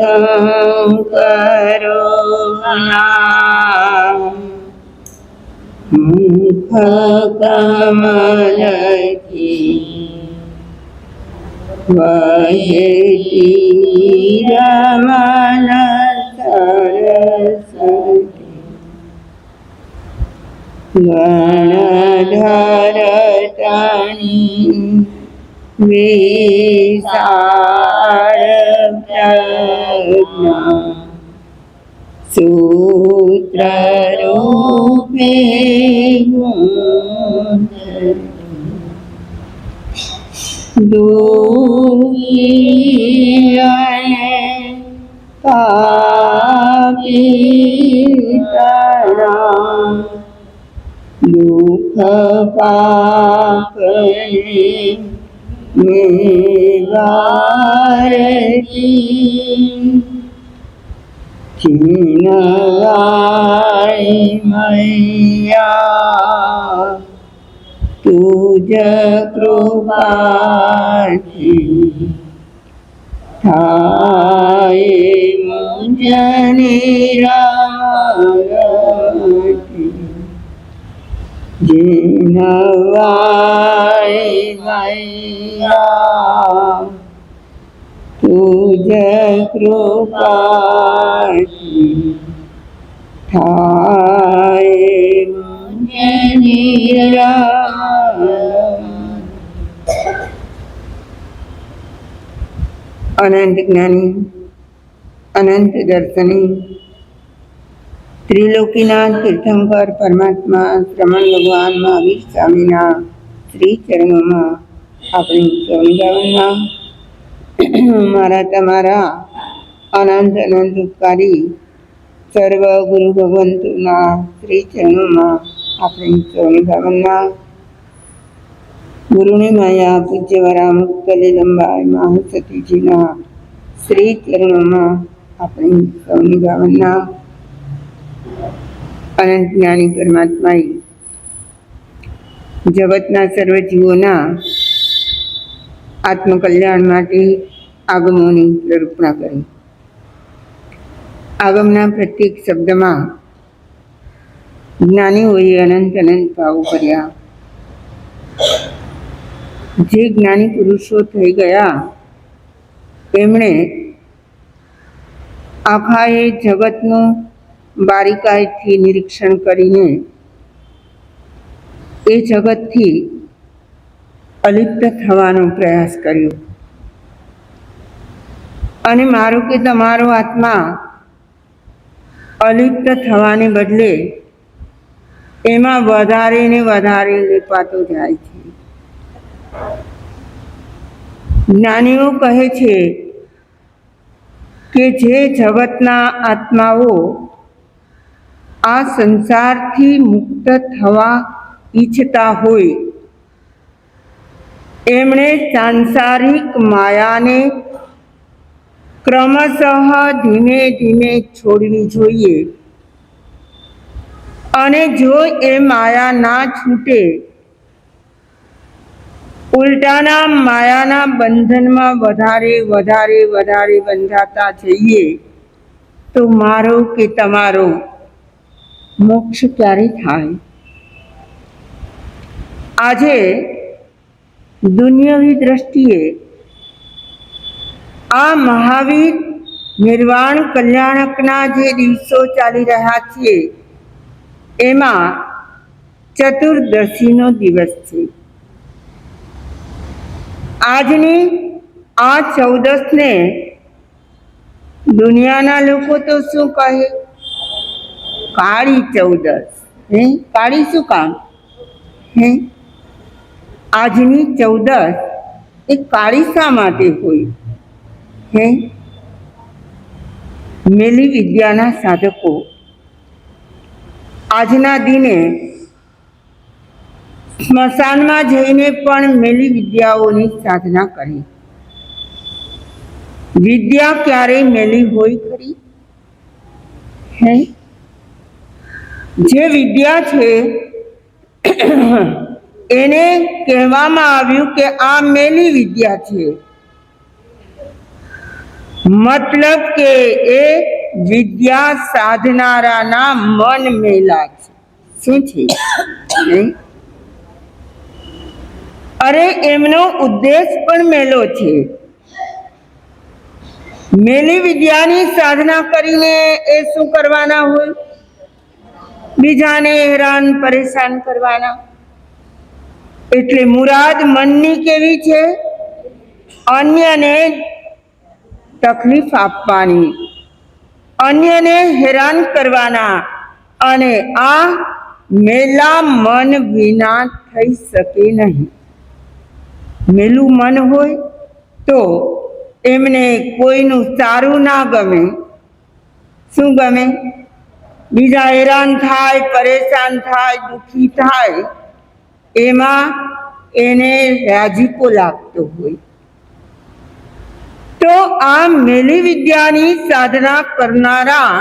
શંકરો મુખ કમલથી વહેતી રમણ સરસ્વતી ગણધર તણી વિશાળ પ્રજ્ઞા સૂત્ર રૂપે દુઃખી અને પાપી તણા દુઃખ પાપને નિવારતી ચિનવાય મૈયા તુજ કૃપાથી થાય મુંજ નિરામતી જીનવાય મૈયા તુજ કૃપાથી થાય મુંજ નિરામતી। અનંત જ્ઞાની અનંત દર્શની ત્રિલોકીના તીર્થંકર પરમાત્મા શ્રમણ ભગવાન મહાવીર સ્વામીના શ્રી ચરણોમાં આપણી સૌની મારા તમારા અનંત અનંત ઉપકારી સર્વ ગુરુ ભગવંતોના શ્રી ચરણોમાં આપણી સૌની ભાવના ગુરુની માયા પૂજ્ય વરામુક્ત લીલંબાઈ મહાસતીજીના શ્રી ચરણોમાં આપણી સૌની ભાવના અનંત જ્ઞાની પરમાત્માએ જગતના સર્વ જીવોના આત્મકલ્યાણ માટે આગમોની નિરૂપણા કરી। આગમના પ્રત્યેક શબ્દમાં જ્ઞાનીઓએ અનંત અનંત ભાવો કર્યા। જે જ્ઞાની પુરુષો થઈ ગયા એમણે આખા એ જગતનું બારીકાઈથી નિરીક્ષણ કરીને એ જગતથી અલિપ્ત થવાનો પ્રયાસ કર્યો અને મારો કે તમારો આત્મા અલિપ્ત થવાને બદલે એમાં વધારે ને વધારે લેપાતો જાય છે। જ્ઞાનીઓ કહે છે કે જે જગતના આત્માઓ આ સંસારથી મુક્ત થવા ઈચ્છતા હોય એમણે સાંસારિક માયાને ક્રમશઃ ધીમે ધીમે છોડવી જોઈએ અને જો એ માયા ના છૂટે ઉલટાના માયાના બંધનમાં વધારે વધારે વધારે બંધાતા જઈએ તો મારો કે તમારો મોક્ષ ક્યારે થાય? આજે દુનિયાવી દ્રષ્ટિએ આ મહાવીર નિર્વાણ કલ્યાણકના જે દિવસો ચાલી રહ્યા છે એમાં ચતુર્દશીનો દિવસ છે। આજની આ 14ને દુનિયાના લોકો તો શું કહે? કાળી 14। કાળી શું કામ? આજની 14 એ કાળી શા માટે હોય? મેલી વિદ્યાના સાધકો આજના દિને સ્મશાનમાં જઈને પણ મેલી વિદ્યાઓની સાધના કરી। વિદ્યા ક્યારેય મેલી હોય ખરી? જે વિદ્યા છે એને કહેવામાં આવ્યું કે આ મેલી વિદ્યા છે। મતલબ કે એ વિદ્યા સાધનારાના મન મેલા છે. શું છે? અરે એમનો ઉદ્દેશ પણ મેલો છે. મેલી વિદ્યાની સાધના કરીને એ શું કરવાના હોય? બીજાને હેરાન પરેશાન કરવાના. એટલે મુરાદ મનની કેવી છે? અન્યને તકલીફ આપવાની, અન્યને હેરાન કરવાના. અને આ મેલા મન વિના થઈ શકે નહીં. મેલું મન હોય તો એમને કોઈનું સારું ના ગમે. શું ગમે? બીજા હેરાન થાય, પરેશાન થાય, દુઃખી થાય, એમાં એને રાજીપો લાગતો હોય. તો આ મેલી વિદ્યાની સાધના કરનારા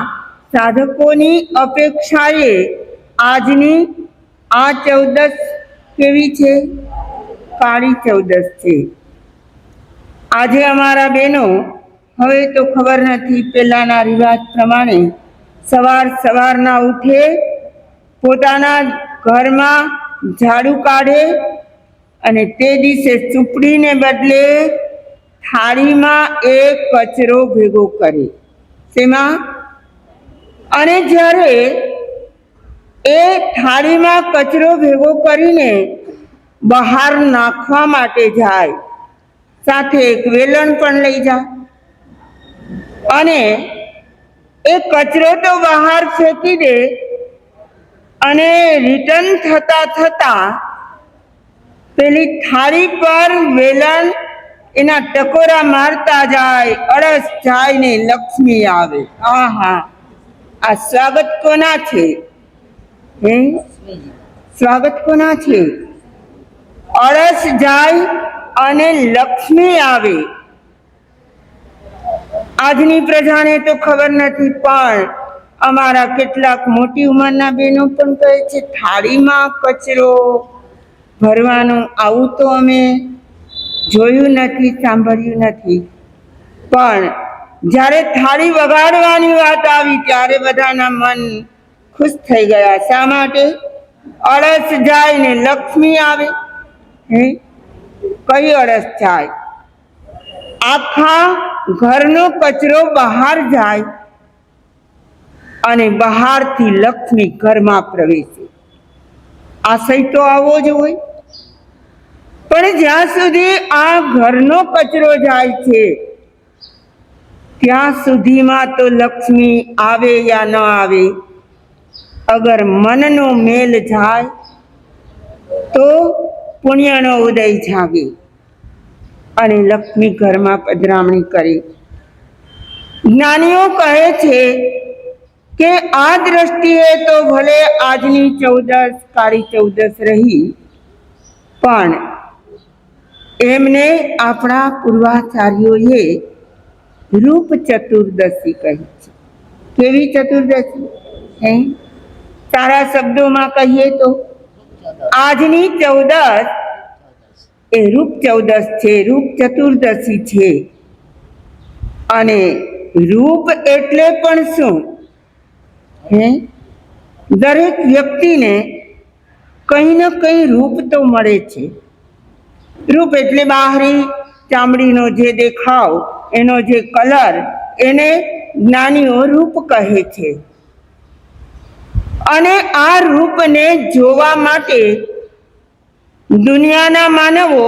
સાધકોની અપેક્ષાએ આજની આ 14 કેવી છે? કાળી 14 છે. આજે અમારા બહેનો, હવે તો ખબર નથી, પહેલાના રિવાજ પ્રમાણે સવારના ઉઠે, પોતાના ઘરમાં ઝાડુ કાઢે અને તે દિવસે ચૂંપડીને બદલે થાળીમાં એ કચરો ભેગો કરે. શેમાં? અને જ્યારે એ થાળીમાં કચરો ભેગો કરીને બહાર નાખવા માટે જાય, સાથે એક વેલણ પણ લઈ જાય. અને એ કચરો તો બહાર ફેંકી દે અને રિટર્ન થતા પેલી થાળી પર વેલણ એના ટકોરા મારતા જાય, અળસ જાય ને લક્ષ્મી આવે. આહા, આ સ્વાગત કોના છે? સ્વાગત કોના છે? અળસ જાય અને લક્ષ્મી આવે. આજની પ્રજાને તો ખબર નથી, પણ અમારા કેટલાક મોટી ઉંમરના બહેનો પણ કહે છે થાળીમાં કચરો ભરવાનો. આવું તો અમે જોયું નથી, સાંભળ્યું નથી. પણ જ્યારે થાળી વગાડવાની વાત આવી ત્યારે બધાના મન ખુશ થઈ ગયા. શા માટે? અળસ જાય ને લક્ષ્મી આવે. કઈ અળસ જાય? આખા ઘરનો કચરો બહાર જાય અને બહારથી લક્ષ્મી ઘરમાં પ્રવેશે. આશય તો આવો જ હોય. પણ જ્યાં સુધી આ ઘરનો કચરો જાય છે ત્યાં સુધીમાં તો લક્ષ્મી આવે યા ન આવે, અગર મનનો મેલ જાય તો પુણ્યનો ઉદય જાગે અને લક્ષ્મી ઘરમાં પધરામણી કરે. જ્ઞાનીઓ કહે છે કે આ દ્રષ્ટિએ તો ભલે આજની 14 કાળી 14 રહી, પણ એમને આપણા પૂર્વાચાર્યોએ રૂપ ચતુર્દશી કહી છે. કેવી ચતુર્દશી? સારા શબ્દોમાં કહીએ તો આજની 14 એ રૂપ 14 છે, રૂપ ચતુર્દશી છે. અને રૂપ એટલે પણ શું? દરેક વ્યક્તિને કંઈ ન કંઈ રૂપ તો મળે છે. રૂપ એટલે બહારી ચામડીનો જે દેખાવ, એનો જે કલર, એને જ્ઞાનીઓ રૂપ કહે છે. અને આ રૂપને જોવા માટે દુનિયાના માનવો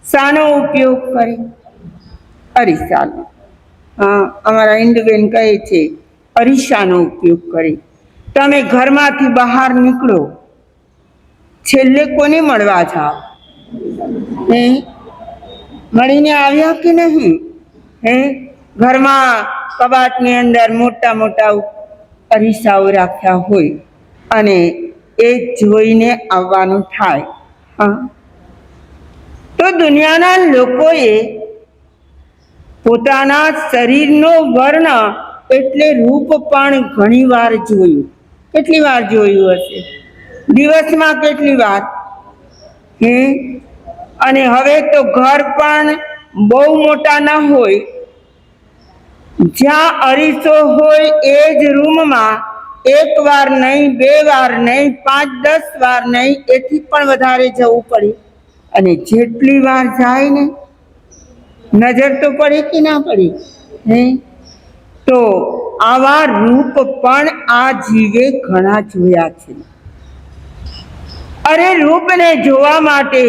શાનો ઉપયોગ કરે? અરીસાનો. અમારા હિન્દુબેન કહે છે અરીસાનો ઉપયોગ કરે. તમે ઘરમાંથી બહાર નીકળો, છેલ્લે કોને મળવા જાઓ? મળીને આવ્યા કે નહીં? ઘરમાં કબાટની અંદર મોટા મોટા અરીસાઓ રાખ્યા હોય અને એ જોઈને આવવાનું થાય. તો દુનિયાના લોકોએ પોતાના શરીરનો વર્ણ એટલે રૂપ પણ ઘણી વાર જોયું. કેટલી વાર જોયું હશે? દિવસમાં કેટલી વાર? અને હવે તો ઘર પણ બહુ મોટા ના હોય જ્યાં અરીસો હોય એ જ રૂમમાં એક વાર નહીં, 2 વાર નહીં, 5-10 વાર નહીં, એથી પણ વધારે જવું પડે. અને જેટલી વાર જાય ને નજર તો પડે કે ના પડે? હે, તો આવા રૂપ પણ આ જીવે ઘણા જોયા છે. અરે રૂપને જોવા માટે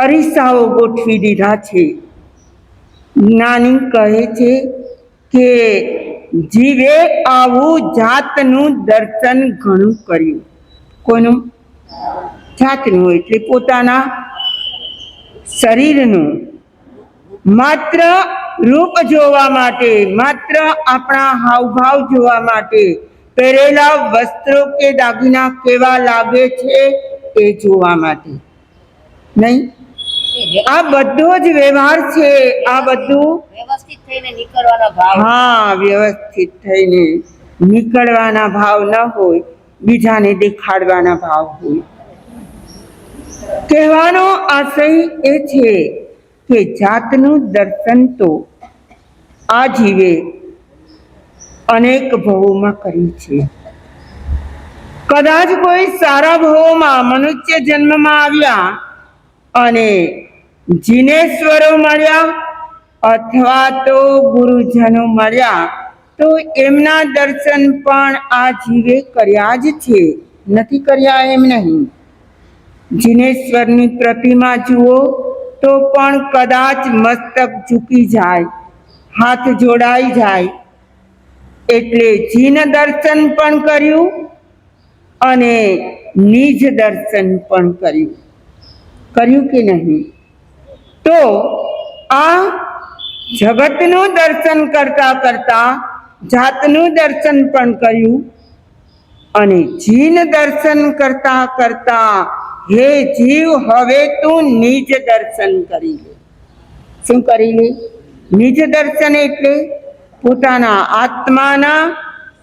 અરીસાઓ ગોઠવી દીધા છે. જ્ઞાની કહે છે કે જીવે આવું જાતનું દર્શન ઘણું કર્યું. કોનું? જાતનું એટલે પોતાના શરીરનું. માત્ર રૂપ જોવા માટે, માત્ર આપણા હાવભાવ જોવા માટે, પહેરેલા વસ્ત્રો કે દાગીના કેવા લાગે છે એ જોવા માટે નહીં. આ બધો જ વ્યવહાર છે. આ બધું વ્યવસ્થિત થઈને નીકળવાનો ભાવ. હા, વ્યવસ્થિત થઈને નીકળવાના ભાવ ન હોય, બીજાને દેખાડવાના ભાવ હોય. કહેવાનો આશય એ છે કે જાતનું દર્શન તો આ જીવે અનેક ભવોમાં કર્યું છે. કદાચ કોઈ સારા ભવોમાં મનુષ્ય જન્મમાં આવ્યા અને જીનેશ્વરો મળ્યા અથવા તો ગુરુજનો મળ્યા તો એમના દર્શન પણ આ જીવે કર્યા જ છે. નથી કર્યા એમ નહીં. જીનેશ્વરની પ્રતિમા જુઓ તો પણ કદાચ મસ્તક ઝૂકી જાય, હાથ જોડાઈ જાય. એટલે જીન દર્શન પણ કર્યું અને નિજ દર્શન પણ કર્યું. કર્યું કે નહીં? તો આ જગતનું દર્શન કરતા કરતા જાતનું દર્શન પણ કર્યું અને જીન દર્શન કરતા કરતા હે જીવ હવે તું નિજ દર્શન કરી લે. શું કરી લે? નિજ દર્શન એટલે પોતાના આત્માના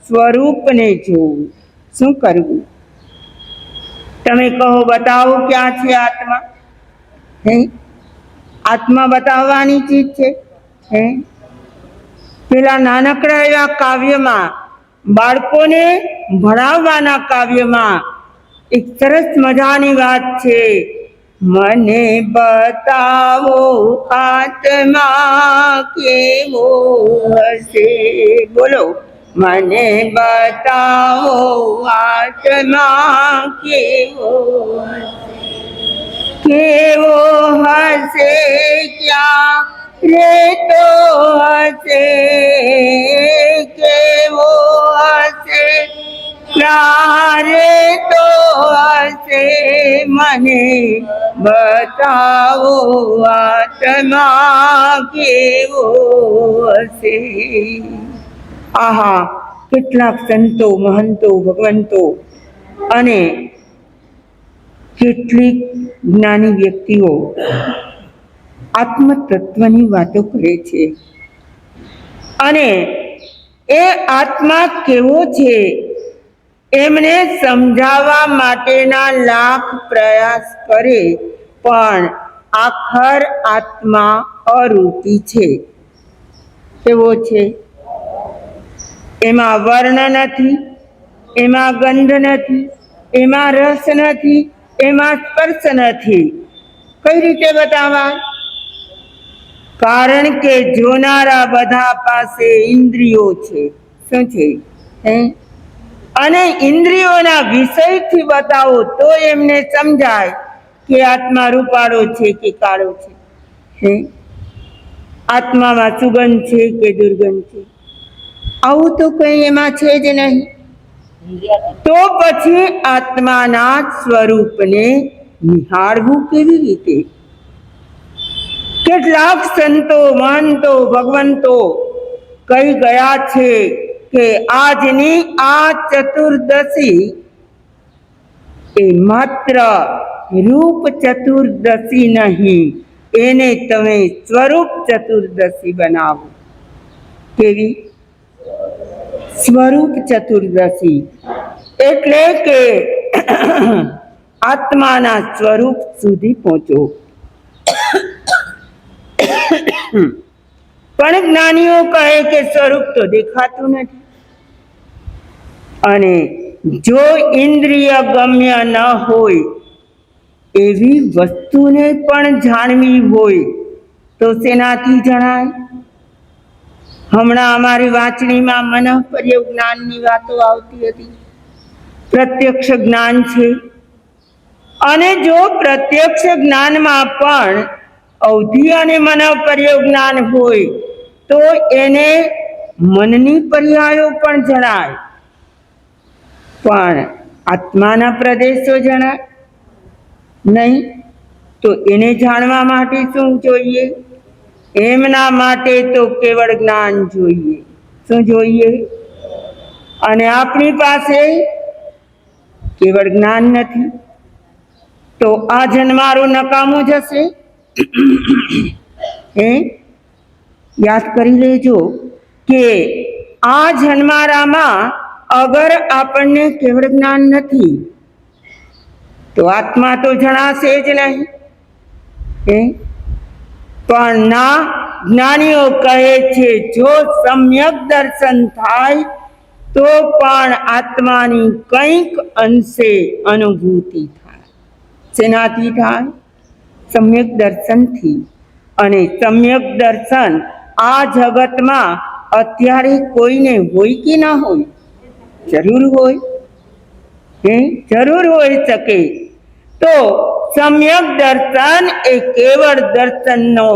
સ્વરૂપને જોવું. શું કરવું? તમે કહો, બતાવો ક્યાં છે આત્મા? હે, આત્મા બતાવવાની ચીજ છે? હે, પેલા નાનકડા એવા કાવ્યમાં, બાળકોને ભણાવવાના કાવ્યમાં એક સરસ મજાની વાત છે. મને બતાવો આત્મા કેવો હશે. બોલો, મને બતાવો આત્મા કેવો હશે. કેવો હશે ક્યાં રેતો હશે, કેવો હશે ક્યારે તો હશે. મને બતાવો આત્મા કેવો હશે. આહા, કેટલાક સંતો, મહંતો, ભગવંતો અને કેટલીક જ્ઞાની વ્યક્તિઓ આત્મતત્વની વાતો કરે છે અને એ આત્મા કેવો છે એમને સમજાવવા માટેના લાખ પ્રયાસ કરે, પણ આખર આત્મા અરૂપી છે. કેવો છે? એમાં વર્ણ નથી, એમાં ગંધ નથી, એમાં રસ નથી, એમાં સ્પર્શ નથી. કઈ રીતે બતાવાય? કારણ કે જોનારા બધા પાસે ઇન્દ્રિયો છે. શું છે? અને ઇન્દ્રિયોના વિષયથી બતાવો તો એમને સમજાય કે આત્મા રૂપાળો છે કે કાળો છે, આત્મામાં સુગંધ છે કે દુર્ગંધ છે. આવું તો કઈ એમાં છે જ નહીં. તો પછી આત્માના સ્વરૂપને નિહાળવું કેવી રીતે? કેટલાક સંતો, મહંતો, ભગવંતો કહી ગયા છે કે આજની આ ચતુર્દશી એ માત્ર રૂપ ચતુર્દશી નહીં, એને તમે સ્વરૂપ ચતુર્દશી બનાવો. કેવી? સ્વરૂપ ચતુર્દશી એટલે કે આત્માના સ્વરૂપ સુધી પહોંચો. પણ જ્ઞાનીઓ કહે કે સ્વરૂપ તો દેખાતું નથી. અને જો ઇન્દ્રિય ગમ્ય ન હોય એવી વસ્તુને પણ જાણવી હોય તો શેનાથી જણાય? હમણાં અમારી વાંચણીમાં મનઃપર્યગ જ્ઞાનની વાતો આવતી હતી. પ્રત્યક્ષ જ્ઞાન છે, અને જો પ્રત્યક્ષ જ્ઞાનમાં પણ અવધિ અને મનઃપર્યગ જ્ઞાન હોય તો એને મનની પર્યાયો પણ જણાય, પણ આત્માના પ્રદેશો જણાય નહીં. તો એને જાણવા માટે શું જોઈએ? એમના માટે તો કેવળ જ્ઞાન જોઈએ. શું જોઈએ? અને આપણી પાસે કેવળ જ્ઞાન નથી, તો આ જન્મારું નકામું જશે. યાદ કરી લેજો કે આ જન્મારામાં અગર આપણને કેવળ જ્ઞાન નથી તો આત્મા તો જણાશે જ નહીં. પણ ના, જ્ઞાનીઓ કહે છે જો સમ્યક દર્શન થાય તો પણ આત્માની કંઈક અંશે અનુભૂતિ થાય. શેનાથી થાય? સમ્યક દર્શનથી. અને સમ્યક દર્શન આ જગતમાં અત્યારે કોઈને હોય કે ના હોય? જરૂર હોય. જરૂર હોઈ શકે. તો સમ્યક દર્શન એ કેવળ દર્શનનો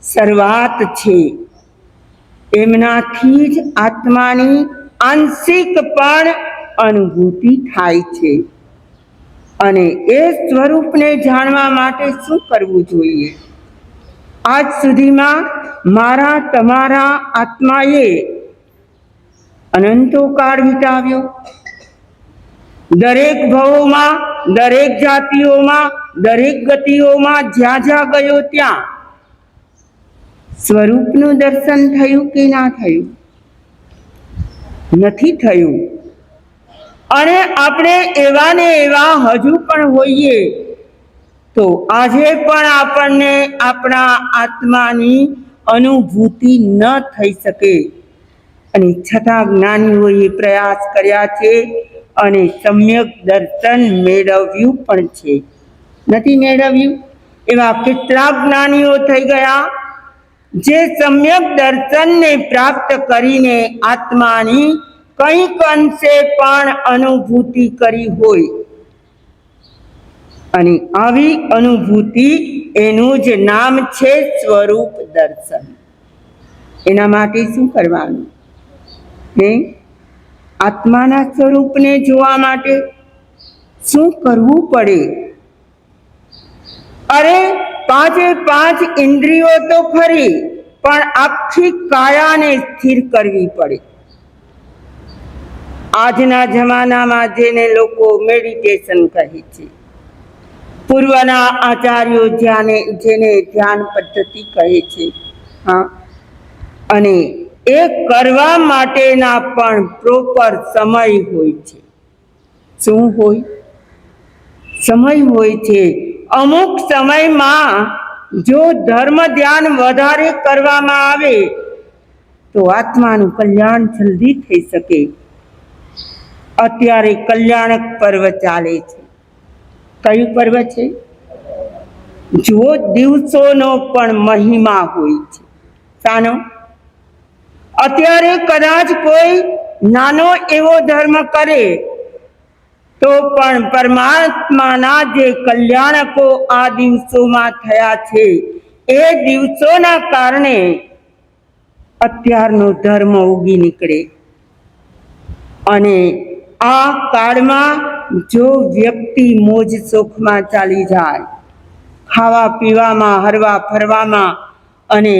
શરૂઆત છે. એમનાથી જ આત્માની આંશિક પણ અનુભૂતિ થાય છે. અને એ સ્વરૂપને જાણવા માટે શું કરવું જોઈએ? આજ સુધીમાં મારા તમારા આત્માએ અનંતો કાળ વિતાવ્યો. દરેક ભવોમાં, દરેક જાતિઓમાં, દરેક ગતિઓમાં જ્યાં જ્યાં ગયો ત્યાં સ્વરૂપનું દર્શન થયું કે ના થયું? નથી થયું. અને આપણે એવા ને એવા હજુ પણ હોઈએ તો આજે પણ આપણને આપણા આત્માની અનુભૂતિ ન થઈ શકે. અને છતાં જ્ઞાનીઓએ પ્રયાસ કર્યા છે અને સમ્યક દર્શન મેળવ્યું પણ છે. નથી મેળવ્યું? એવા કેટલાક જ્ઞાનીઓ થઈ ગયા જે સમ્યક દર્શનને પ્રાપ્ત કરીને આત્માની કંઈક અંશે પણ અનુભૂતિ કરી હોય. અને આવી અનુભૂતિ, એનું જ નામ છે સ્વરૂપ દર્શન. એના માટે શું કરવાનું? આત્માના સ્વરૂપને જોવા માટે શું કરવું પડે? અરે પાંચે પાંચ ઇન્દ્રિયો તો ખરી, પણ આખી કાયાને સ્થિર કરવી પડે. આજના જમાનામાં જેને લોકો મેડિટેશન કહે છે, પૂર્વના આચાર્યો જેને ધ્યાન પદ્ધતિ કહે છે, અને એ કરવા માટેના પણ પ્રોપર સમય હોય છે. શું હોય? સમય હોય છે. અમુક સમયમાં જો ધર્મ ધ્યાન વધારે કરવામાં આવે તો આત્માનું કલ્યાણ જલ્દી થઈ શકે. અત્યારે કલ્યાણક પર્વ ચાલે છે. કયું પર્વ છે? જો દિવસોનો પણ મહિમા હોય છે. શાનો? અત્યારે કદાચ કોઈ નાનો એવો ધર્મ કરે તો પણ પરમાત્માના જે કલ્યાણકો આ દિવસોમાં થયા છે એ દિવસોના કારણે અત્યારનો ધર્મ ઉગી નીકળે. અને આ કાળમાં જો વ્યક્તિ મોજ શોખમાં ચાલી જાય, ખાવા પીવામાં, હરવા ફરવામાં અને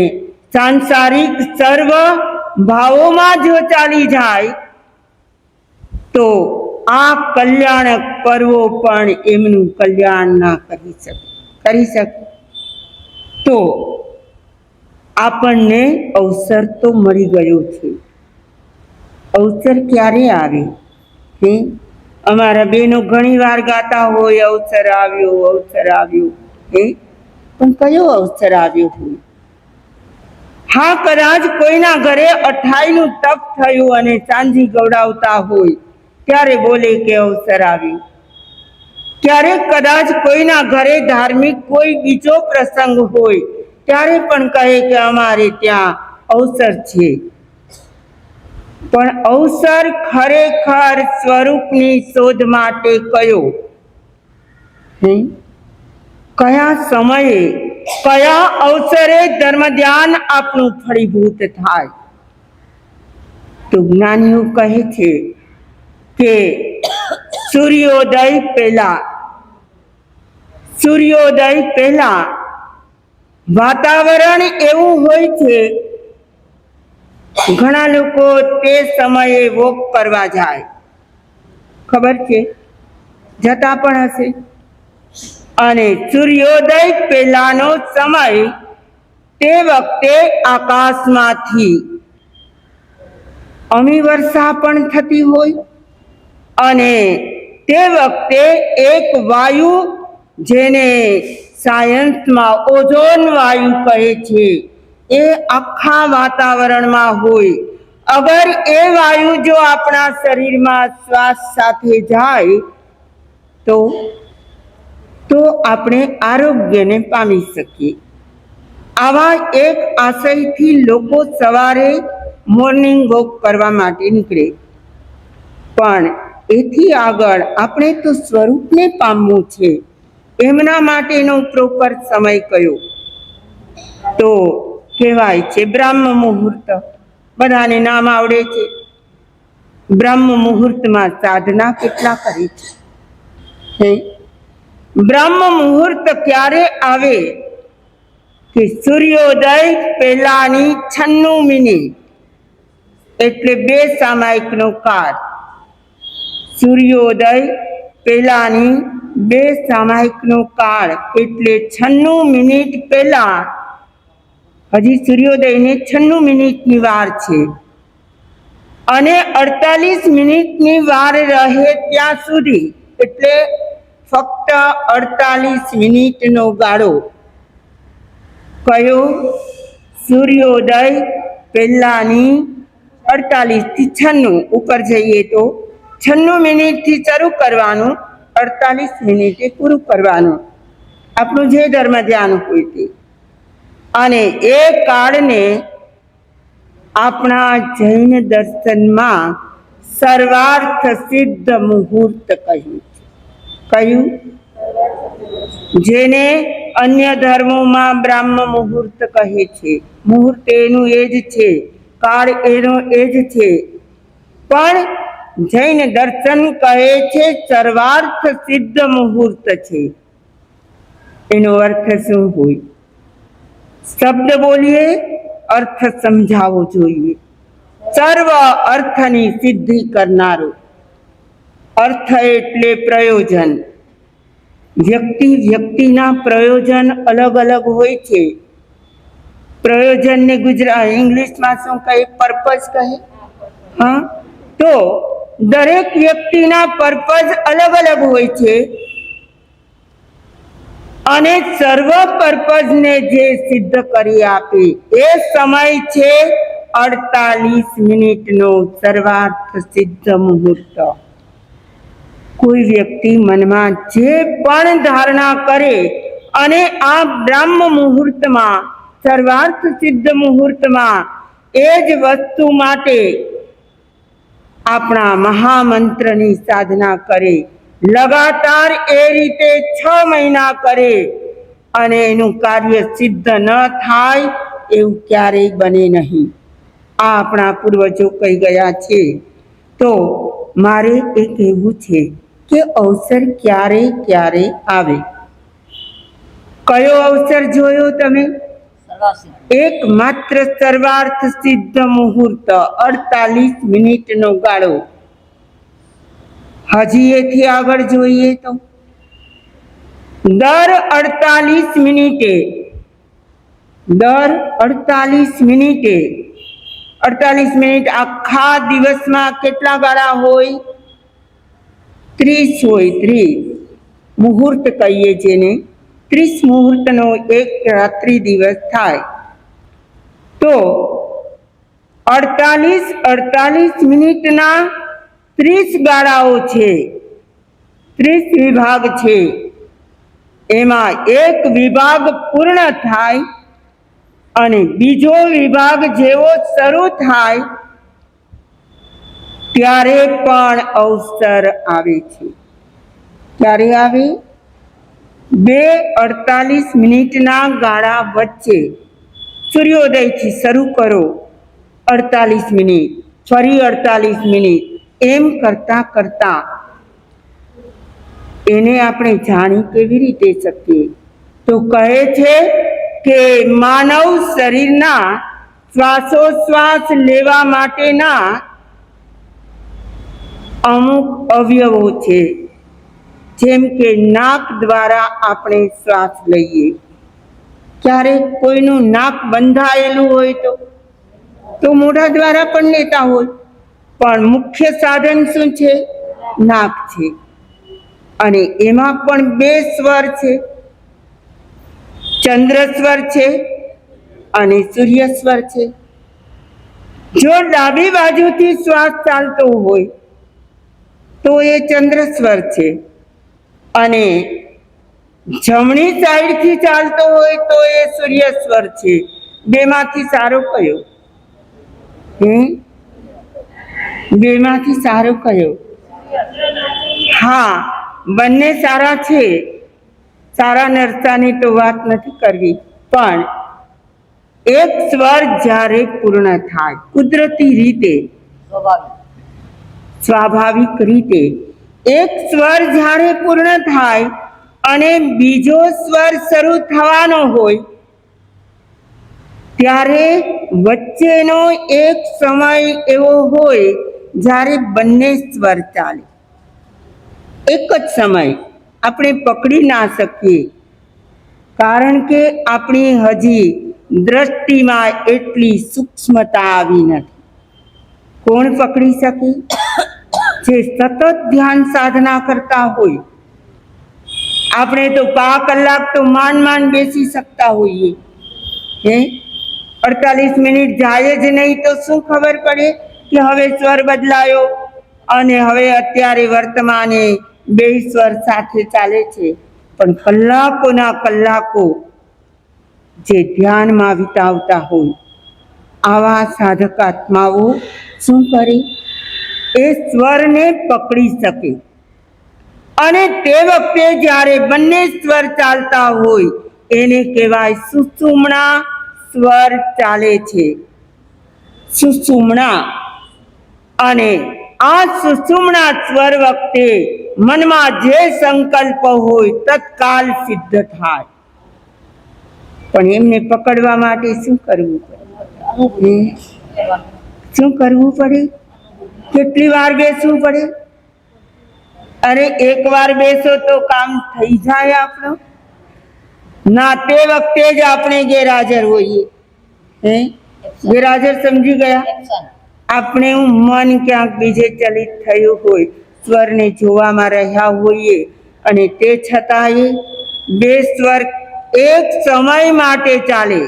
સાંસારિક સર્વ ભાવોમાં જો ચાલી જાય તો આ કલ્યાણક પર્વો પણ એમનું કલ્યાણ ના કરી શકે. તો આપણને અવસર તો મળી ગયો છે. અવસર ક્યારે આવે? અમારા બહેનો ઘણી વાર ગાતા હોય, અવસર આવ્યો, અવસર આવ્યો. પણ કયો અવસર આવ્યો હોય? હા, કદાચ કોઈના ઘરે અઠાઈનું તપ થયું અને ચાંદી ગવડાવતા હોય ત્યારે બોલે કે અવસર આવ્યું. ક્યારેક કદાચ કોઈના ઘરે ધાર્મિક કોઈ બીજો પ્રસંગ હોય ત્યારે પણ કહે કે અમારે ત્યાં અવસર છે. પણ અવસર ખરેખર સ્વરૂપની શોધ માટે કયો? કયા સમયે, કયા અવસરે ધર્મ ધ્યાન આપણું ફળીભૂત થાય? તો જ્ઞાનીઓ કહે છે કે સૂર્યોદય પહેલા વાતાવરણ એવું હોય છે. ઘણા લોકો તે સમયે વોક કરવા જાય, ખબર છે, જતા પણ હશે. અને સૂર્યોદય પહેલાનો સમય, તે વખતે આકાશમાંથી અમી વર્ષા પણ થતી હોય અને તે વખતે એક વાયુ, જેને સાયન્સમાં ઓઝોન વાયુ કહે છે, એ આખા વાતાવરણમાં હોય. અગર એ વાયુ જો આપણા શરીરમાં શ્વાસ સાથે જાય તો આપણે આરોગ્યને પામી શકીએ. આવા એક આશયથી લોકો સવારે મોર્નિંગ વોક કરવા માટે નીકળે. પણ એથી આગળ આપણે તો સ્વરૂપને પામવું છે. એમના માટેનો પ્રોપર સમય કયો? તો કહેવાય છે બ્રહ્મ મુહૂર્ત. બધાને નામ આવડે છે. બ્રહ્મ મુહૂર્તમાં સાધના કેટલા કરે છે? બ્રહ્મ મુહૂર્ત ક્યારે આવે? કે સૂર્યોદય પહેલાની 96 મિનિટ, એટલે 2 સામાયિકનો કાળ. સૂર્યોદય પહેલાની 2 સામાયિકનો કાળ એટલે 96 મિનિટ પહેલા. હજી સૂર્યોદયને 96 મિનિટની વાર છે અને 48 મિનિટની વાર રહે ત્યાં સુધી, એટલે ફક્ત 48 મિનિટનો ગાળો કયો? સૂર્યોદય પહેલાની 48 થી 96 ઉપર જઈએ તો 96 મિનિટથી શરૂ કરવાનું, 48 મિનિટે પૂરું કરવાનું. આપણું જે ધર્મ ધ્યાન હોય તે. અને એ કાળને આપણા જૈન દર્શનમાં સર્વાર્થ સિદ્ધ મુહૂર્ત કહ્યું છે. કયું? જેને અન્ય ધર્મોમાં બ્રહ્મ મુહૂર્ત કહે છે. મુહૂર્ત એનું એ જ છે, કાળ એનો એ જ છે. પણ જૈન દર્શન કહે છે સર્વાર્થ સિદ્ધ મુહૂર્ત છે. એનો અર્થ શું હોય? શબ્દ બોલીએ, અર્થ સમજાવવો જોઈએ. સર્વ અર્થની સિદ્ધિ કરનારો. અર્થ એટલે પ્રયોજન. વ્યક્તિના પ્રયોજન અલગ અલગ હોય છે. પ્રયોજનને ઇંગ્લિશમાં શું કહે? પર્પઝ કહે. હા, તો દરેક વ્યક્તિના પર્પઝ અલગ અલગ હોય છે અને સર્વ પર્પઝને જે સિદ્ધ કરી આપે એ સમય છે 48 મિનિટનો સર્વાર્થ સિદ્ધ મુહૂર્ત. કોઈ વ્યક્તિ મનમાં જે પણ ધારણા કરે અને આ બ્રહ્મ મુહૂર્તમાં, સર્વાર્થ સિદ્ધ મુહૂર્તમાં એ જ વસ્તુ માટે આપણા મહામંત્રની સાધના કરે, લગાતાર એ રીતે 6 મહિના કરે અને એનું કાર્ય સિદ્ધ ન થાય એવું ક્યારેય બને નહીં. આ આપણા પૂર્વજો કહી ગયા છે. તો મારે એ કહેવું છે કે અવસર ક્યારે ક્યારે આવે? કયો અવસર જોયો તમે? એકમાત્ર સર્વાર્થ સિદ્ધ મુહૂર્ત, 48 મિનિટનો ગાળો. હજી એથી આગળ જોઈએ તો દર 48 મિનિટે 48 મિનિટ આખા દિવસમાં કેટલા ગાળા હોય? 30 હોય. 30 મુહૂર્ત કહીએ જેને. 30 મુહૂર્તનો એક રાત્રિ દિવસ થાય. તો તો 48 મિનિટના 30 ગાળાઓ છે, 30 વિભાગ છે. એમાં એક વિભાગ પૂર્ણ થાય અને બીજો વિભાગ જેવો શરૂ થાય ત્યારે પણ અવસર આવે છે. ત્યારે આવે 48 મિનિટના ગાળા વચ્ચે સૂર્યોદયથી શરૂ કરો 48 મિનિટ, ફરી 48 મિનિટ, એમ કરતા કરતા એને આપણે જાણી કેવી રીતે શકીએ? તો કહે છે કે માનવ શરીરના શ્વાસોશ્વાસ લેવા માટેના અમુક અવયવો છે. જેમ કે નાક દ્વારા આપણે શ્વાસ લઈએ. ક્યારેક કોઈનું નાક બંધાયેલું હોય તો મોઢા દ્વારા પણ લેતા હોય, પણ મુખ્ય સાધન શું છે? નાક છે. અને એમાં પણ 2 સ્વર છે, ચંદ્ર સ્વર છે અને સૂર્ય સ્વર છે. જો ડાબી બાજુથી શ્વાસ ચાલતો હોય તો એ ચંદ્ર સ્વર છે, અને જમણી સાઈડથી ચાલતો હોય તો એ સૂર્ય સ્વર છે. બેમાંથી સારો કયો? બેમાંથી સારો કયો? હા, બંને સારા છે. સારા નરસાની તો વાત નથી કરવી, પણ એક સ્વર જ્યારે પૂર્ણ થાય કુદરતી રીતે, સ્વાભાવિક રીતે, એક સ્વર જ્યારે પૂર્ણ થાય અને બીજો સ્વર શરૂ થવાનો હોય ત્યારે વચ્ચેનો એક સમય એવો હોય જ્યારે બંને સ્વર ચાલે. એક જ સમય આપણે પકડી ના શકીએ, કારણ કે આપણી હજી દ્રષ્ટિમાં એટલી સૂક્ષ્મતા આવી નથી. કોણ પકડી શકે? જે સતત ધ્યાન સાધના કરતા હોય. આપણે તો 5 કલાક તો માંડ બેસી શકતા હોઈએ. 48 મિનિટ જાય જ નહીં તો શું ખબર પડે કે હવે સ્વર બદલાયો અને હવે અત્યારે વર્તમાને 2 સ્વર સાથે ચાલે છે. પણ કલાકોના કલાકો જે ધ્યાનમાં વિતાવતા હોય આવા સાધક આત્માઓ શું કરે? એ સ્વરને પકડી શકે. અને તે વખતે જ્યારે બંને સ્વર ચાલતા હોય એને કહેવાય સુષુમ્ના સ્વર ચાલે છે. સુષુમ્ના. અને આ સુષુમ્ના સ્વર વખતે મનમાં જે સંકલ્પ હોય તત્કાલ સિદ્ધ થાય. પણ એમને પકડવા માટે શું કરવું પડે? શું કરવું પડે? કેટલી વાર બેસવું પડે? અરે એકવાર બેસો તો કામ થઈ જાય આપણો? ના, તે વખતે જ આપણે ગેરહાજર હોઈએ. ગેરહાજર સમજી ગયા? આપણે મન ક્યાંક બીજે ચલિત થયું હોય, સ્વરને જોવામાં રહ્યા હોઈએ અને તે છતાંય 2 સ્વર એક સમય માટે ચાલે.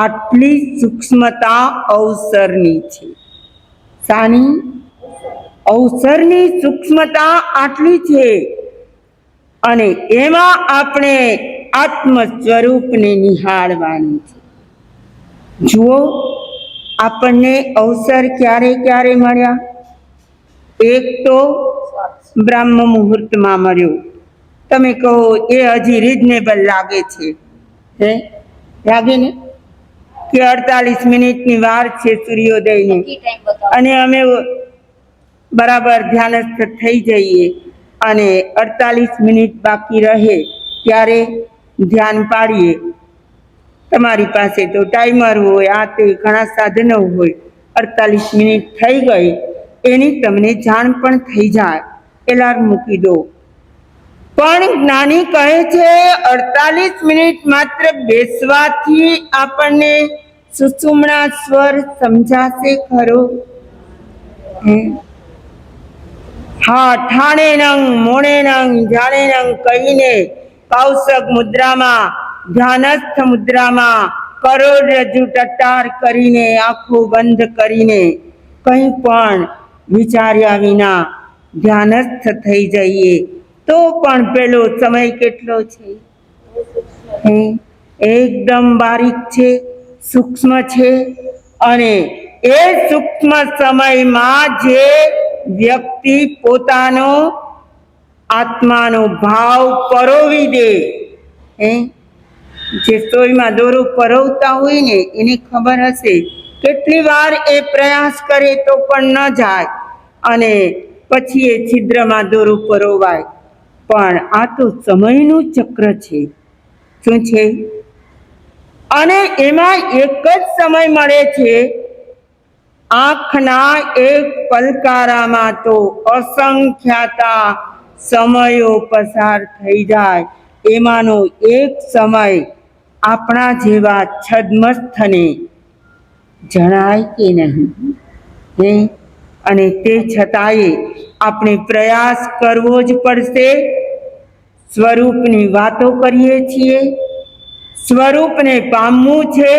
આટલી સૂક્ષ્મતા અવસરની છે. સાની? અવસરની સૂક્ષ્મતા આટલી છે. અને એમાં આપણે આત્મ સ્વરૂપને નિહાળવાનું છે. જુઓ, આપણને અવસર ક્યારે ક્યારે મળ્યા? એક તો બ્રહ્મ મુહૂર્તમાં મળ્યો. તમે કહો એ હજી રિઝનેબલ લાગે છે. લાગે ને કે 48 મિનિટની વાર છે સૂર્યોદયની, અને અમે બરાબર ધ્યાનસ્થ થઈ જઈએ અને 48 મિનિટ બાકી રહે ત્યારે ધ્યાન પાડીએ. તમારી પાસે તો ટાઈમર હોય, આ તે ઘણા સાધનો હોય. 48 મિનિટ થઈ ગઈ એની તમને જાણ પણ થઈ જાય, એલાર્મ મૂકી દો. પણ જ્ઞાની કહે છે 48 મિનિટ માત્ર બેસવાથી આપણને સુષુમ્ના સ્વર સમજાશે ખરો? હા, ઠાણે નંગ મોણે નંગ જાણે નંગ કહીને કૌશક મુદ્રામાં, ધ્યાનસ્થ મુદ્રામાં કરોડરજ્જુ ટટાર કરીને આંખો બંધ કરીને કંઈ પણ વિચાર્યા વિના ધ્યાનસ્થ થઈ જઈએ તો પણ પેલો સમય કેટલો છે? એકદમ બારીક છે, સૂક્ષ્મ છે. અને એ સૂક્ષ્મ સમયમાં જે વ્યક્તિ પોતાનો આત્માનો ભાવ પરોવી દે, જે સોયમાં દોરો પરોવતા હોય ને એને ખબર હશે કેટલી વાર એ પ્રયાસ કરે તો પણ ન જાય અને પછી એ છિદ્રમાં દોરો પરોવાય. પણ આ તો સમયનું ચક્ર છે. શું છે? અને એમાં એક જ સમય મળે છે. આંખના એક પલકારામાં તો અસંખ્યાતા સમયો પસાર થઈ જાય. એમાંનો એક સમય આપણા જેવા છદ્મસ્થને જણાય કે નહીં? અને તે છતાંય આપણે પ્રયાસ કરવો જ પડશે. સ્વરૂપની વાતો કરીએ છીએ, સ્વરૂપને પામવું છે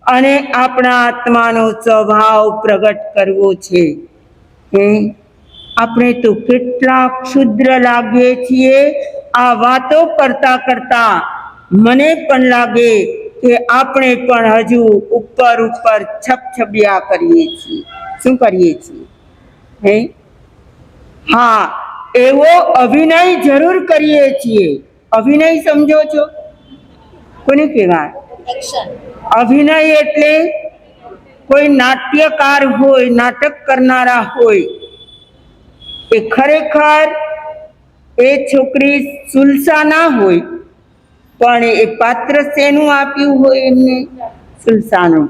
અને આપણા આત્માનો સ્વભાવ પ્રગટ કરવો છે. આપણે તો કેટલા ક્ષુદ્ર લાગીએ છીએ. આ વાતો કરતા કરતા મને પણ લાગે કે આપણે પણ હજુ ઉપર ઉપર છપછપિયા કરીએ છીએ. શું કરીએ છીએ? હા, એવો અભિનય જરૂર કરીએ છીએ. અભિનય સમજો છો? કોને કહેવાય? અભિનય એટલે કોઈ નાટ્યકાર હોય, નાટક કરનારા હોય, એ ખરેખર એ છોકરી સુલસા ના હોય, પણ એ પાત્ર શેનું આપ્યું હોય એમને? સુલસાનું.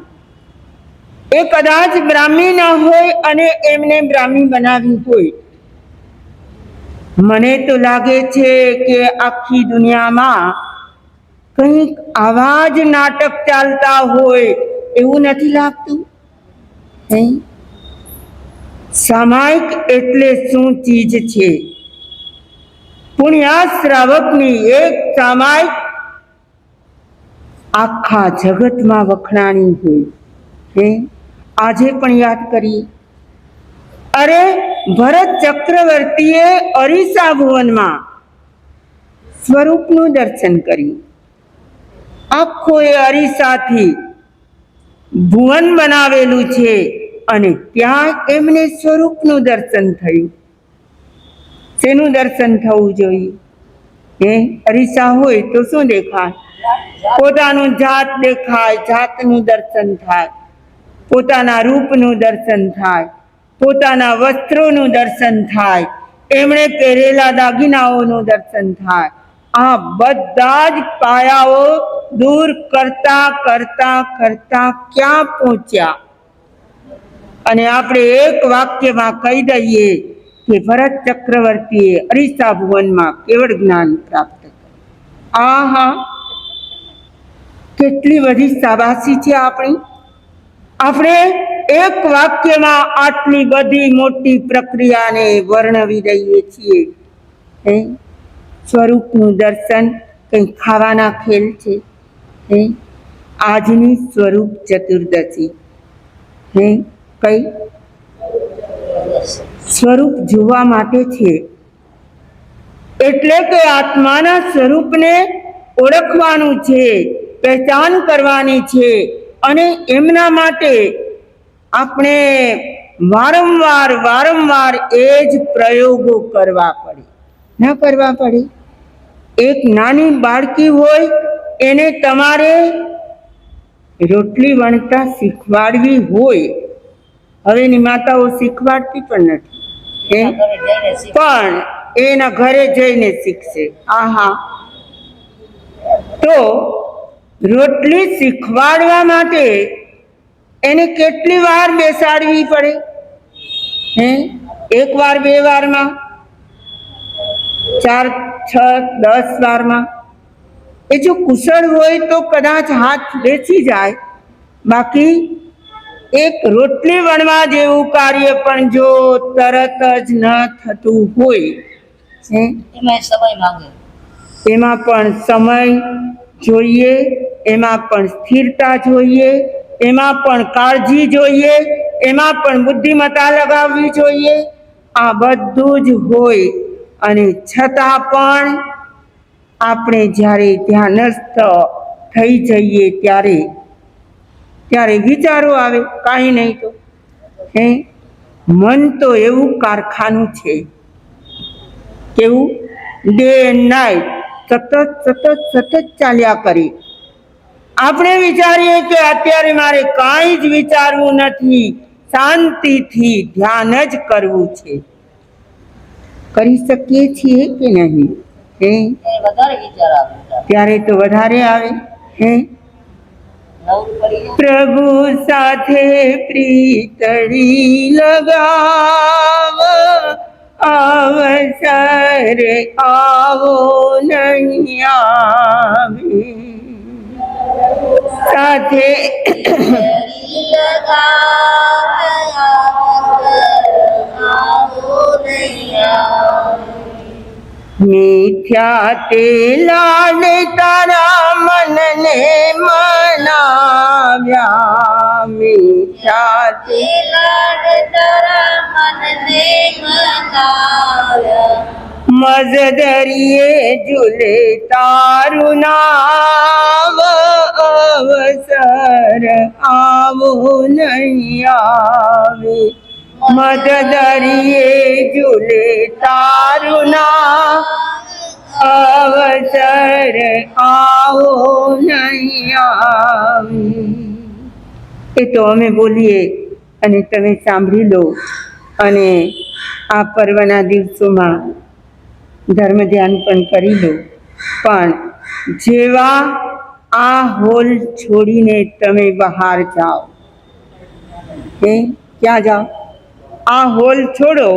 એ કદાચ બ્રાહ્મી ના હોય અને એમને બ્રાહ્મી બનાવી હોય. મને તો લાગે છે કે આખી દુનિયામાં કંઈક આવા જ નાટક ચાલતા હોય એવું નથી લાગતું? સામાયિક એટલે શું ચીજ છે? પુણ્યાશ્રાવકની એક સામાયિક આખા જગતમાં વખણાણી હોય. આજે પણ યાદ કરીએ. અરે, ભરત ચક્રવર્તીએ અરીસા ભુવનમાં સ્વરૂપનું દર્શન કર્યું. આખો એ અરીસાથી ભુવન બનાવેલું છે અને ત્યાં એમને સ્વરૂપનું દર્શન થયું. શેનું દર્શન થવું જોઈએ? અરીસા હોય તો શું દેખાય? પોતાનું જાત દેખાય, જાતનું દર્શન થાય, પોતાના રૂપનું દર્શન થાય, પોતાના વસ્ત્રોનું દર્શન થાય, એમણે પહેરેલા દાગીનાઓનું દર્શન થાય. આ બધા જ પાયાઓ દૂર કરતા કરતા કરતા ક્યાં પહોંચ્યા? અને આપણે એક વાક્યમાં કહી દઈએ કે ભરત ચક્રવર્તીએ અરીસા ભુવનમાં કેવળ જ્ઞાન પ્રાપ્ત કર્યું. આહા, કેટલી બધી શાબાશી છે આપણી. આપણે એક વાક્યમાં આટલી બધી મોટી પ્રક્રિયાને વર્ણવી દઈએ છીએ. સ્વરૂપનું દર્શન કંઈ ખાવાના ખેલ છે? આજની સ્વરૂપ ચતુર્દશી કઈ સ્વરૂપ જોવા માટે છે. એટલે કે આત્માના સ્વરૂપને ઓળખવાનું છે, પહેચાન કરવાની છે અને એમના માટે આપણે વારંવાર વારંવાર એ જ પ્રયોગો કરવા પડે. ના કરવા પડે? એક નાની બાળકી હોય એને તમારે રોટલી વણતા શીખવાડવી હોય, હવેની માતાઓ શીખવાડતી પણ નથી, પણ એના ઘરે જઈને શીખશે. આહા, તો રોટલી શીખવાડવા માટે એને કેટલી વાર બેસાડવી પડે? એક વાર, બે વારમાં, 4, 6, 10 વારમાં? એ જો કુશળ હોય તો કદાચ હાથ બેસી જાય. બાકી એક રોટલી વણવા જેવું કાર્ય પણ જો તરત જ ન થતું હોય, એમાં પણ સમય, જોઈએ, એમાં પણ સ્થિરતા જોઈએ, એમાં પણ કાળજી જોઈએ, એમાં પણ બુદ્ધિમત્તા લગાવવી જોઈએ. આ બધું જ હોય અને છતાં પણ આપણે જ્યારે ધ્યાનસ્થ થઈ જઈએ ત્યારે વિચારો આવે, કાંઈ નહીં તો હે મન તો એવું કારખાનું છે, કેવું ડે એન્ડ નાઇટ સતત ચાલ્યા કરે. આપણે વિચારીએ કે અત્યારે મારે કાંઈ જ વિચારવું નથી, શાંતિથી ધ્યાન જ કરવું છે. કરી શકીએ છીએ કે નહીં? હે વધારે વિચાર આવે. ત્યારે તો વધારે આવે. હે નવરું પડી જાય. પ્રભુ સાથે પ્રીતળી લગાવ, અવસર આવો નહીં આવે. સાથે મિથ્યા તે લાડે તારા મનને મનાવ્યા, મિથ્યા તે મજદરીએ ઝૂલે તારું નામ, અવસર આવો નહીં આવે. મદદરીએ ઝૂલે તારું નામ, અવસર આવો નહીં આવે. એ તો અમે બોલીએ અને તમે સાંભળી લો અને આ પર્વના દિવસોમાં ધર્મ ધ્યાન પણ કરી લો. પણ જેવા આ હોલ છોડીને તમે બહાર જાઓ, ક્યાં જાઓ? આ હોલ છોડો,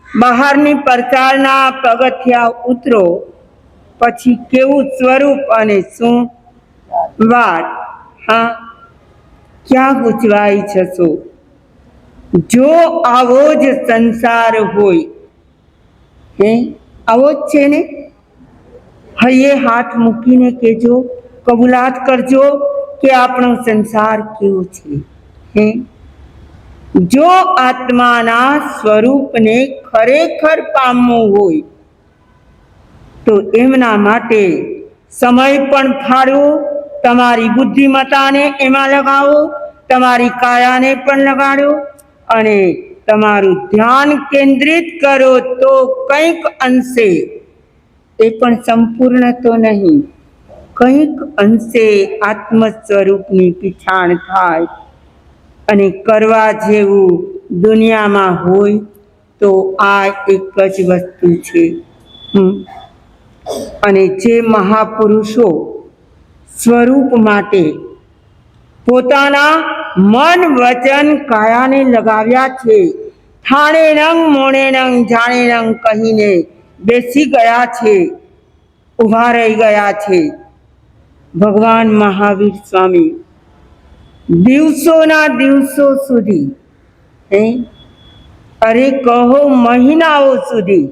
બહારની પરચાળના પગથિયા ઉતરો, પછી કેવું સ્વરૂપ અને શું વાત! હા, ક્યાં ગૂંચવાઈ જશો? જો આવો જ સંસાર હોય, આવો જ છે ને? હૈયે હાથ મૂકીને કહેજો, કબૂલાત કરજો કે આપણો સંસાર કેવો છે. જો આત્માના સ્વરૂપને ખરેખર પામવું હોય તો એમના માટે સમય પણ ફાળવો, તમારી બુદ્ધિમત્તાને એમાં લગાવો, તમારી કાયાને પણ લગાડો અને તમારું ધ્યાન કેન્દ્રિત કરો તો કંઈક અંશે, એ પણ સંપૂર્ણ તો નહીં, કંઈક અંશે આત્મ સ્વરૂપની પીછાણ થાય. અને કરવા જેવું દુનિયામાં હોય તો આ એક જ વસ્તુ છે. અને જે મહાપુરુષો સ્વરૂપ માટે પોતાના મન વચન કાયાને લગાવ્યા છે, થાણે નંગ મોણે નંગ જાણે નંગ કહીને બેસી ગયા છે, ઊભા રહી ગયા છે. ભગવાન મહાવીર સ્વામી દિવસોના દિવસો સુધી, અરે કહો મહિનાઓ સુધી,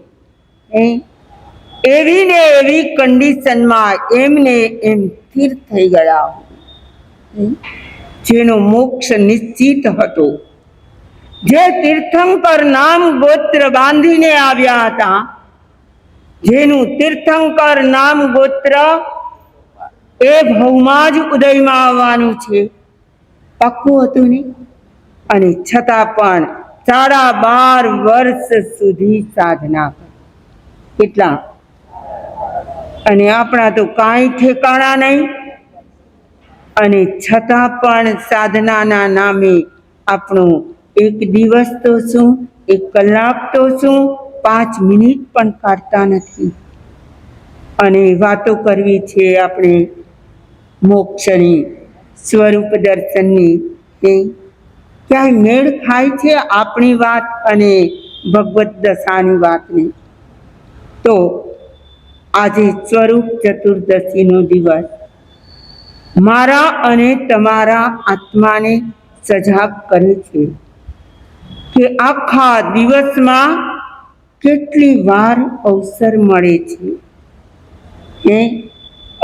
એવી ને એવી કન્ડિશનમાં એમને એમ સ્થિર થઈ ગયા, જેનો મોક્ષ નિશ્ચિત હતો. જે તીર્થંકર નામ ગોત્ર બાંધીને આવ્યા હતા, જેનું તીર્થંકર નામ ગોત્ર એ ભવમાં જ ઉદયમાં આવવાનું છે, પાક્કું હતું ને? અને છતાં પણ 12.5 વર્ષ સુધી સાધના કરી. કેટલા? અને આપણા તો કાંઈ ઠેકાણા નહીં. અને છતાં પણ સાધનાના નામે આપણો એક દિવસ તો શું, 1 કલાક તો શું, 5 મિનિટ પણ કાઢતા નથી. અને વાતો કરવી છે આપણે મોક્ષની, સ્વરૂપ દર્શનની. ક્યાંય મેળ ખાય છે આપણી વાત અને ભગવત દશાની વાતને? તો આજે સ્વરૂપ ચતુર્દશીનો દિવસ મારા અને તમારા આત્માને સજાગ કરે છે કે આખા દિવસમાં કેટલી વાર અવસર મળે છે.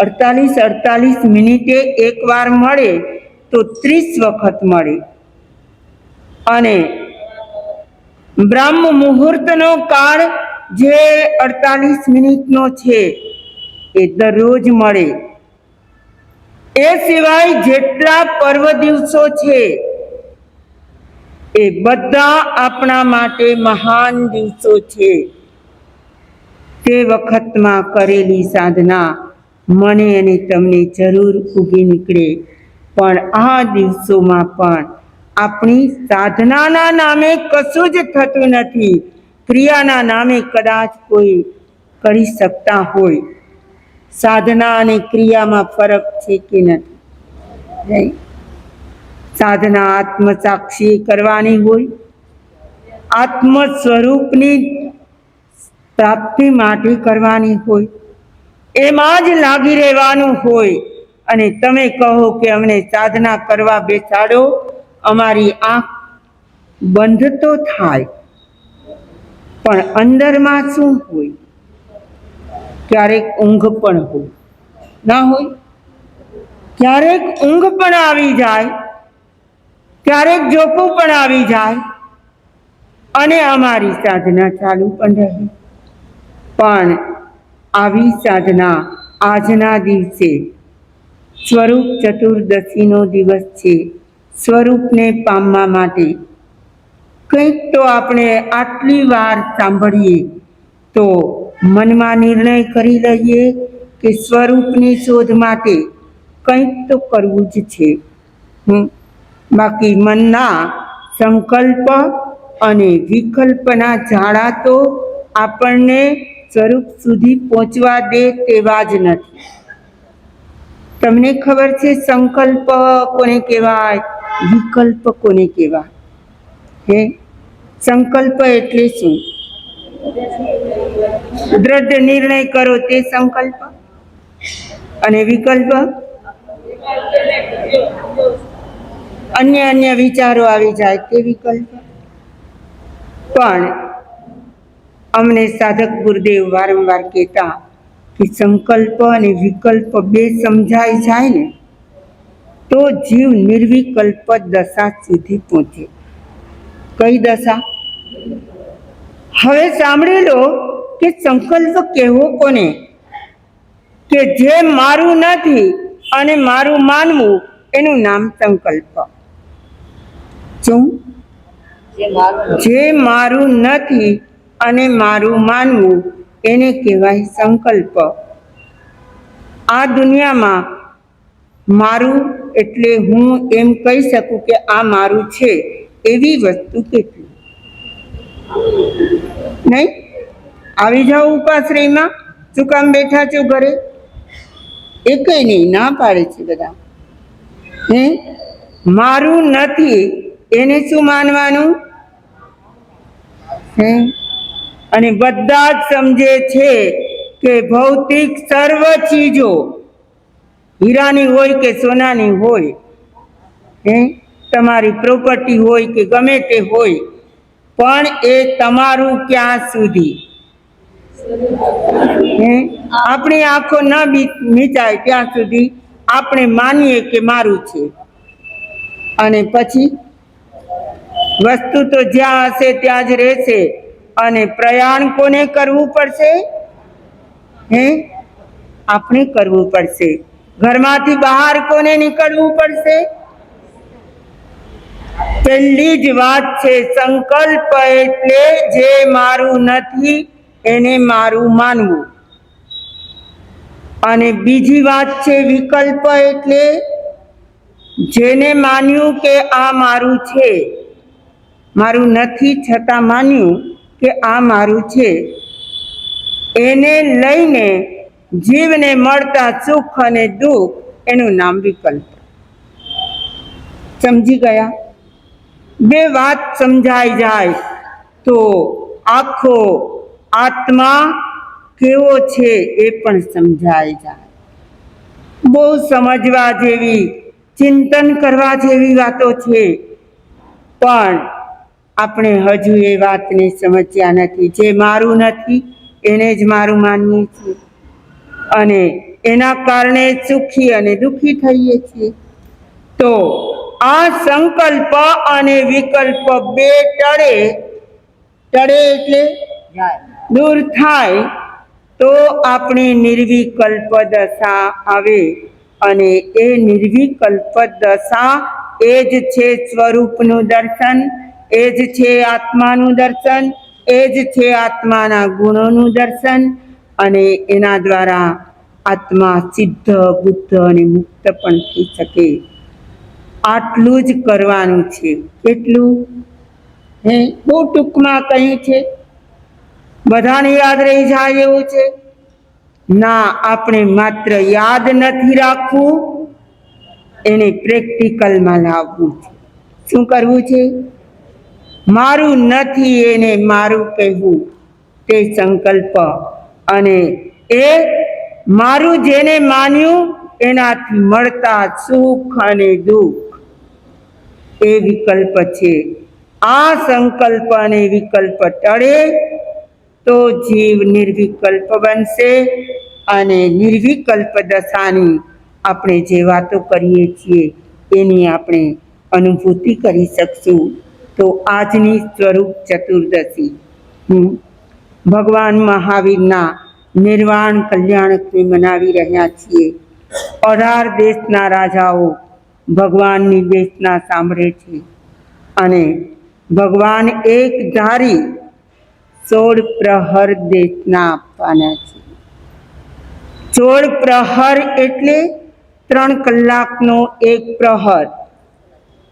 48 મિનિટે એકવાર મળે તો 30 વખત મળે. અને બ્રહ્મ મુહૂર્તનો કાળ જે 48 મિનિટનો છે એ દરરોજ મળે. એ સિવાય જેટલા પર્વ દિવસો છે એ બધા આપણા માટે મહાન દિવસો છે. તે વખતમાં કરેલી સાધના મને અને તમને જરૂર ઉગી નીકળે. પણ આ દિવસોમાં પણ આપણી સાધનાના નામે કશું જ થતું નથી. ક્રિયાના નામે કદાચ કોઈ કરી શકતા હોય. સાધના અને ક્રિયામાં ફરક છે કે નથી? સાધના આત્મસાક્ષી કરવાની હોય, આત્મ સ્વરૂપની પ્રાપ્તિ માટે કરવાની હોય, એમાં જ લાગી રહેવાનું હોય. અને તમે કહો કે અમને સાધના કરવા બેસાડો, અમારી આંખ બંધ તો થાય, પણ અંદરમાં શું હોય? ક્યારેક ઊંઘ પણ હોય, ના હોય? ક્યારેક ઊંઘ પણ આવી જાય, ક્યારેક જોકું પણ આવી જાય, અને અમારી સાધના ચાલુ પણ રહે. પણ આવી સાધના આજના દિવસે સ્વરૂપ ચતુર્દશીનો દિવસ છે. સ્વરૂપને પામવા માટે કંઈક તો આપણે આટલી વાર સાંભળીએ તો મનમાં નિર્ણય કરી લઈએ કે સ્વરૂપની શોધ માટે કંઈક તો કરવું જ છે. બાકી મનના સંકલ્પ અને વિકલ્પના ઝાડા તો આપણને સ્વરૂપ સુધી પહોંચવા દે તેવા જ નથી. તમને ખબર છે સંકલ્પ કોને કહેવાય, વિકલ્પ કોને કહેવાય? સંકલ્પ એટલે શું? દ્રઢ નિર્ણય કરો તે સંકલ્પ. અને વિકલ્પ અન્ય વિચારો આવી જાય તે વિકલ્પ. પણ અમને સાધક ગુરુદેવ વારંવાર કહેતા કે સંકલ્પ અને વિકલ્પ બે સમજાઈ જાય ને તો જીવ નિર્વિકલ્પ દશા સુધી પહોંચે. કઈ દશા? હવે સાંભળી લો કે સંકલ્પ કહેવો કોને? કે જે મારું નથી અને મારું માનવું એનું નામ સંકલ્પ. શું? જે મારું નથી અને મારું માનવું એને કહેવાય સંકલ્પ. આ દુનિયામાં મારું એટલે હું એમ કહી શકું કે આ મારું છે એવી વસ્તુ કેટલી? નહીં? આવી જાઓ ઉપાશ્રયમાં. શું કામ બેઠા છો ઘરે? એકય નહીં, ના પાડે છે બધા. મારું નથી એને શું માનવાનું? અને બધા જ સમજે છે કે ભૌતિક સર્વ ચીજો હીરાની હોય કે સોનાની હોય, તમારી પ્રોપર્ટી હોય કે ગમે તે હોય, પણ એ તમારું ક્યાં સુધી? આપણી આંખો ન મીચાય ત્યાં સુધી આપણે માનીએ કે મારું છે. અને પછી વસ્તુ તો જ્યાં હશે ત્યાં જ રહેશે. અને પ્રયાણ કોને કરવું પડશે? આપણે કરવું પડશે. ઘરમાંથી બહાર કોને નીકળવું પડશે? પહેલી જ વાત છે સંકલ્પ એટલે જે મારું નથી એને મારું માનવું. અને બીજી વાત છે વિકલ્પ એટલે જેને માન્યું કે આ મારું છે, મારું નથી છતાં માન્યું કે આ મારું છે, એને લઈને જીવને મળતા સુખ અને દુઃખ એનું નામ વિકલ્પ. સમજી ગયા? બે વાત સમજાઈ જાય તો આખો આત્મા કેવો છે એ પણ સમજાઈ જાય. બહુ સમજવા જેવી, ચિંતન કરવા જેવી વાતો છે, પણ આપણે હજુ એ વાતને સમજ્યા નથી. જે મારું નથી એને જ મારું માનીએ છીએ. અને એના કારણે સુખી અને દુઃખી થઈએ છીએ. તો આ સંકલ્પ અને વિકલ્પ બે ટળે એટલે જાય. દૂર થાય તો આપણી નિર્વિકલ્પ દશા આવે, અને એ નિર્વિકલ્પ દશા એ જ છે સ્વરૂપનું દર્શન, એ જ છે આત્માનું દર્શન, એ જ છે આત્માના ગુણોનું દર્શન, અને એના દ્વારા આત્મા સિદ્ધ, બુદ્ધ અને મુક્ત પણ થઈ શકે. આટલું જ કરવાનું છે. કેટલું? બહુ ટૂંકમાં કહ્યું છે, બધાને યાદ રહી જાય એવું છે? ના, આપણે માત્ર યાદ નથી રાખવું, એને પ્રેક્ટિકલમાં લાવવું છે. શું કરવું છે? મારું નથી એને મારું કહેવું, તે સંકલ્પ, અને એ મારું જેને માન્યું એનાથી મળતા સુખ અને દુઃખ એ વિકલ્પ છે. આ સંકલ્પ અને વિકલ્પ ટળે તો જીવ નિર્વિકલ્પ બનશે, અને નિર્વિકલ્પ દશાની આપણે જે વાતો કરીએ છીએ એની આપણે અનુભૂતિ કરી શકશું. તો આજની સ્વરૂપ ચતુર્દશી ભગવાન મહાવીરના નિર્વાણ કલ્યાણકને મનાવી રહ્યા છીએ. 18 દેશના રાજાઓ ભગવાનની દેશના સાંભળે છે, અને ભગવાન એક ધારી 16 પ્રહર દેશના આપવાના છે. 16 પ્રહર એટલે 3 કલાકનો એક પ્રહર,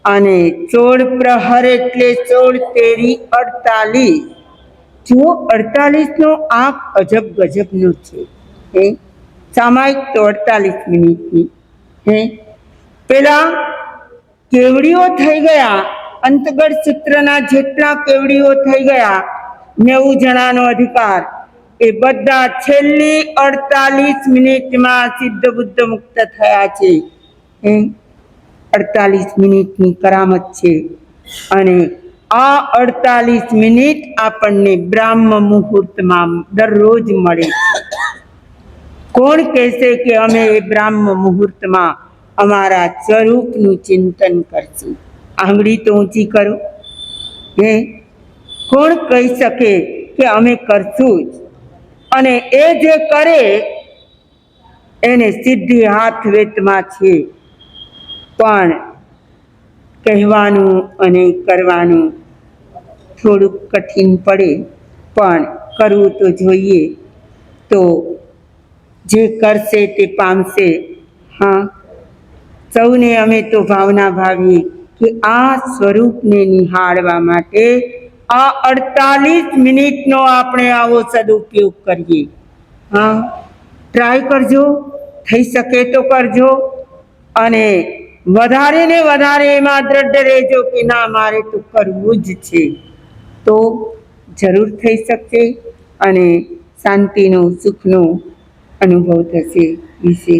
અને 16 પ્રહર એટલે 16 તેરી 48. જો 48 નો આંક અજબ ગજબનો છે. સામાયિક તો 48 મિનિટની. પેલા કેવડીઓ થઈ ગયા, અંતગળ સૂત્રના જેટલા કેવડીઓ થઈ ગયા, 90 જણાનો અધિકાર, એ બધા છેલ્લી 48 મિનિટમાં સિદ્ધ બુદ્ધ મુક્ત થયા છે. 48 મિનિટની કરામત છે, અને આ 48 મિનિટ આપણને બ્રાહ્મ મુહૂર્તમાં દરરોજ મળે છે. કોણ કહેશે કે અમે એ બ્રાહ્મ મુહૂર્તમાં અમારા સ્વરૂપનું ચિંતન કરશું? આંગળી તો ઊંચી કરો. કોણ કહી શકે કે અમે કરશું જ? અને એ જે કરે એને સિદ્ધિ હાથ વેતમાં છે. પણ કહેવાનું અને કરવાનું થોડુંક કઠિન પડે, પણ કરવું તો જોઈએ. તો જે કરશે તે પામશે. હા, સૌને અમે તો ભાવના ભાવીએ કે આ સ્વરૂપને નિહાળવા માટે આ 48 મિનિટનો આપણે આવો સદુપયોગ કરીએ. હા, ટ્રાય કરજો, થઈ શકે તો કરજો, અને વધારે ને વધારે એમાં દ્રઢ રહેજો કે ના, મારે તો કરવું જ છે. તો જરૂર થઈ શકશે, અને શાંતિનો, સુખનો અનુભવ થશે. વિશે